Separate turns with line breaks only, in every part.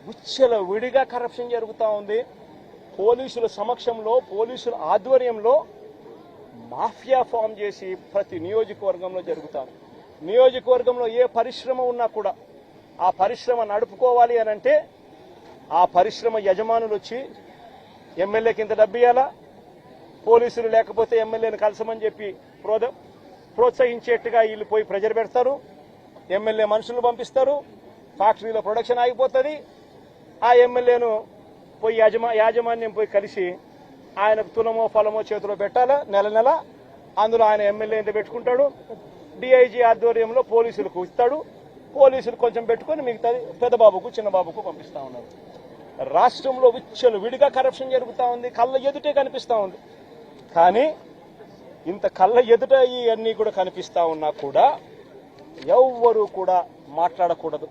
విచ్చల విడిగా కరప్షన్ జరుగుతూ ఉంది. పోలీసుల సమక్షంలో, పోలీసుల ఆధ్వర్యంలో మాఫియా ఫామ్ చేసి ప్రతి నియోజకవర్గంలో జరుగుతాం. నియోజకవర్గంలో ఏ పరిశ్రమ ఉన్నా కూడా ఆ పరిశ్రమ నడుపుకోవాలి అని అంటే ఆ పరిశ్రమ యజమానులు వచ్చి ఎమ్మెల్యేకి ఇంత డబ్బు ఇవ్వాలా, పోలీసులు లేకపోతే ఎమ్మెల్యేని కలసమని చెప్పి ప్రోత్సహించేట్టుగా వీళ్ళు పోయి ప్రెజర్ పెడతారు. ఎమ్మెల్యే మనుషులు పంపిస్తారు, ఫ్యాక్టరీలో ప్రొడక్షన్ ఆగిపోతుంది. ఆ ఎమ్మెల్యేను పోయి యాజమాన్యం పోయి కలిసి ఆయనకు తులమో ఫలమో చేతిలో పెట్టాలా నెల నెల. అందులో ఆయన ఎమ్మెల్యే ఎంత పెట్టుకుంటాడు, డిఐజీ ఆధ్వర్యంలో పోలీసులకు ఇస్తాడు. పోలీసులు కొంచెం పెట్టుకుని మిగతాది పెద్దబాబుకు చిన్నబాబుకు పంపిస్తా ఉన్నారు. రాష్ట్రంలో విచ్చలు విడిగా కరప్షన్ జరుగుతూ ఉంది, కళ్ళ ఎదుటే కనిపిస్తూ ఉంది. కానీ ఇంత కళ్ళ ఎదుట ఇవన్నీ కూడా కనిపిస్తా ఉన్నా కూడా ఎవ్వరూ కూడా మాట్లాడకూడదు.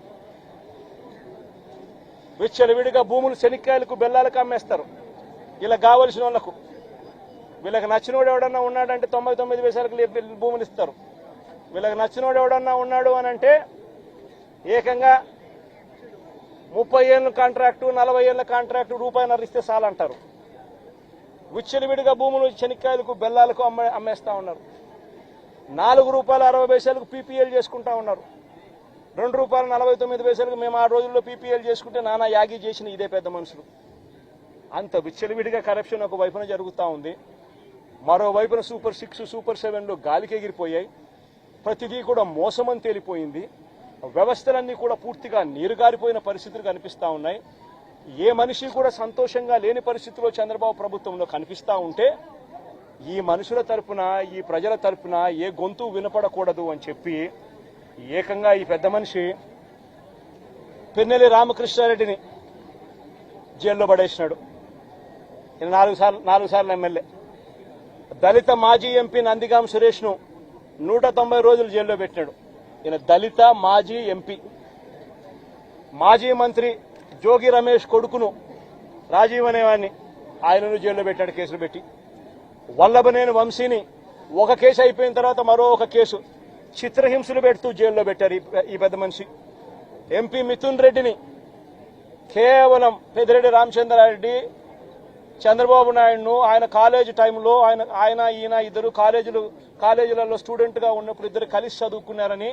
విచ్చలవిడిగా భూములు శనిక్కాయలకు బెల్లాలకు అమ్మేస్తారు. ఇలా కావలసిన వాళ్లకు, వీళ్ళకి నచ్చినోడు ఎవడన్నా ఉన్నాడంటే 99 పైసలకు భూములు ఇస్తారు. వీళ్ళకి నచ్చినోడు ఎవడన్నా ఉన్నాడు అని అంటే ఏకంగా 30 ఏళ్ళ కాంట్రాక్టు, 40 ఏళ్ళ కాంట్రాక్టు రూపాయిన్నర ఇస్తే చాలంటారు. విచ్చలవిడిగా భూములు శనిక్కాయలకు బెల్లాలకు అమ్మేస్తా ఉన్నారు. ₹4.60 పీపీఎల్ చేసుకుంటా ఉన్నారు. ₹2.49 మేము ఆ రోజుల్లో పీపీఎల్ చేసుకుంటే నానా యాగి చేసిన ఇదే పెద్ద మనుషులు. అంత విచ్చలవిడిగా కరప్షన్ ఒక వైపున జరుగుతూ ఉంది. మరోవైపున సూపర్ 6, సూపర్ 7లు గాలికి ఎగిరిపోయాయి. ప్రతిదీ కూడా మోసమని తేలిపోయింది. వ్యవస్థలన్నీ కూడా పూర్తిగా నీరుగారిపోయిన పరిస్థితులు కనిపిస్తూ ఉన్నాయి. ఏ మనిషి కూడా సంతోషంగా లేని పరిస్థితుల్లో చంద్రబాబు ప్రభుత్వంలో కనిపిస్తూ ఉంటే ఈ మనుషుల తరపున, ఈ ప్రజల తరపున ఏ గొంతు వినపడకూడదు అని చెప్పి ఏకంగా ఈ పెద్ద మనిషి పిన్నెల్లి రామకృష్ణారెడ్డిని జైల్లో పడేసినాడు. ఈయన 4 సార్లు ఎమ్మెల్యే. దళిత మాజీ ఎంపీ నందిగాం సురేష్ను 190 రోజులు జైల్లో పెట్టినాడు. ఈయన దళిత మాజీ ఎంపీ. మాజీ మంత్రి జోగి రమేష్ కొడుకును రాజీవ్ అనేవాడిని ఆయనను జైల్లో పెట్టాడు కేసులు పెట్టి. వల్లభనేని వంశీని ఒక కేసు అయిపోయిన తర్వాత మరో ఒక కేసు చిత్రహింసలు పెడుతూ జైల్లో పెట్టారు ఈ పెద్ద మనిషి. ఎంపీ మిథున్ రెడ్డిని కేవలం పెద్దిరెడ్డి రామచంద్రారెడ్డి చంద్రబాబు నాయుడును ఆయన కాలేజీ టైంలో ఈయన ఇద్దరు కాలేజీలలో స్టూడెంట్ గా ఉన్నప్పుడు ఇద్దరు కలిసి చదువుకున్నారని,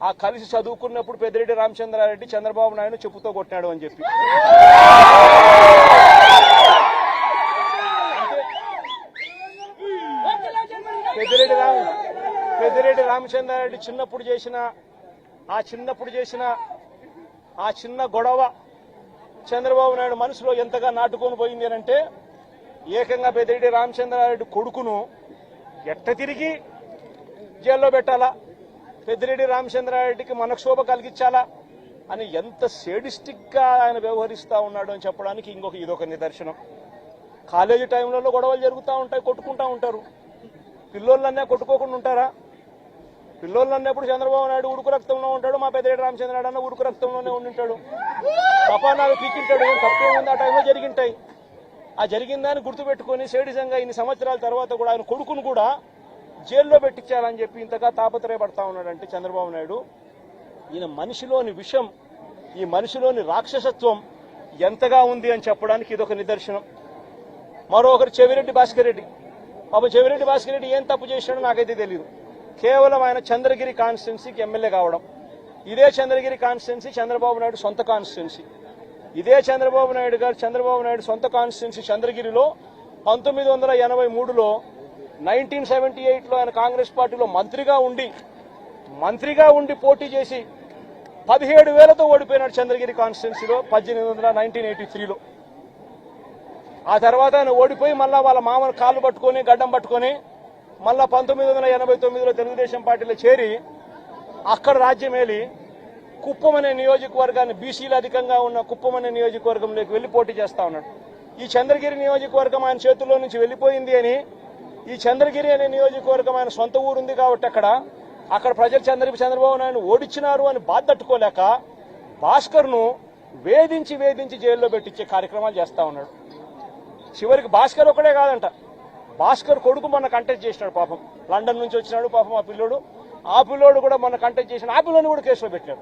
ఆ కలిసి చదువుకున్నప్పుడు పెద్దిరెడ్డి రామచంద్రారెడ్డి చంద్రబాబు నాయుడు చెప్పుతో కొట్టినాడు అని చెప్పి పెద్దిరెడ్డి రామచంద్రారెడ్డి చిన్నప్పుడు చేసిన ఆ చిన్న గొడవ చంద్రబాబు నాయుడు మనసులో ఎంతగా నాటుకొని పోయింది అంటే ఏకంగా పెద్దిరెడ్డి రామచంద్రారెడ్డి కొడుకును ఎట్ట తిరిగి జైల్లో పెట్టాలా, పెద్దిరెడ్డి రామచంద్రారెడ్డికి మనక్షోభ కలిగించాలా అని ఎంత సేడిస్టిక్ గా ఆయన వ్యవహరిస్తా ఉన్నాడు అని చెప్పడానికి ఇదొక నిదర్శనం. కాలేజీ టైంలలో గొడవలు జరుగుతూ ఉంటాయి, కొట్టుకుంటా ఉంటారు. పిల్లోళ్ళన్నా కొట్టుకోకుండా ఉంటారా? పిల్లోళ్ళన్నప్పుడు చంద్రబాబు నాయుడు ఉడుకు రక్తంలో ఉంటాడు, మా పెద్దిరెడ్డి రామచంద్రరాడు అన్న ఉడుకు రక్తంలోనే ఉండింటాడు. తపానాలు పీకింటాడు. ఏం తప్పేముంది? ఆ టైంలో జరిగింటాయి. ఆ జరిగిందని గుర్తుపెట్టుకుని సేడిజంగా ఇన్ని సంవత్సరాల తర్వాత కూడా ఆయన కొడుకును కూడా జైల్లో పెట్టించాలని చెప్పి ఇంతగా తాపత్రయపడతా ఉన్నాడంటే చంద్రబాబు నాయుడు, ఈయన మనిషిలోని విషం, ఈ మనిషిలోని రాక్షసత్వం ఎంతగా ఉంది అని చెప్పడానికి ఇదొక నిదర్శనం. మరొకరు చెవిరెడ్డి భాస్కర్ రెడ్డి. పాపం చెవిరెడ్డి భాస్కర్ రెడ్డి ఏం తప్పు చేశాడో నాకైతే తెలియదు. కేవలం ఆయన చంద్రగిరి కాన్స్టిట్యున్సీకి ఎమ్మెల్యే కావడం. ఇదే చంద్రగిరి కాన్స్టిట్యున్సీ చంద్రబాబు నాయుడు సొంత కాన్స్టిట్యున్సీ. ఇదే చంద్రబాబు నాయుడు సొంత కాన్స్టిట్యున్సీ చంద్రగిరిలో 1983లో 1978లో ఆయన కాంగ్రెస్ పార్టీలో మంత్రిగా ఉండి పోటీ చేసి 17,000తో ఓడిపోయినాడు చంద్రగిరి కాన్స్టిట్యున్సీలో 1983లో. ఆ తర్వాత ఆయన ఓడిపోయి మళ్ళా వాళ్ళ మామను కాళ్ళు పట్టుకొని గడ్డం పట్టుకొని మళ్ళా 1989లో తెలుగుదేశం పార్టీలో చేరి అక్కడ రాజ్యమేలి కుప్పం అనే నియోజకవర్గాన్ని, బీసీలు అధికంగా ఉన్న కుప్పం అనే నియోజకవర్గంలోకి వెళ్లి పోటీ చేస్తా ఉన్నాడు. ఈ చంద్రగిరి నియోజకవర్గం ఆయన చేతుల్లో నుంచి వెళ్లిపోయింది అని, ఈ చంద్రగిరి అనే నియోజకవర్గం ఆయన సొంత ఊరుంది కాబట్టి అక్కడ ప్రజలు చంద్రబాబు నాయుడు ఓడించినారు అని బాధ తట్టుకోలేక భాస్కర్ను వేధించి జైల్లో పెట్టించే కార్యక్రమాలు చేస్తా ఉన్నాడు. చివరికి భాస్కర్ ఒకడే కాదంట, భాస్కర్ కొడుకు మొన్న కంటెస్ట్ చేసినాడు. పాపం లండన్ నుంచి వచ్చినాడు పాపం ఆ పిల్లోడు కూడా మొన్న కంటెస్ట్ చేసిన ఆ పిల్లోని కూడా కేసులో పెట్టాడు.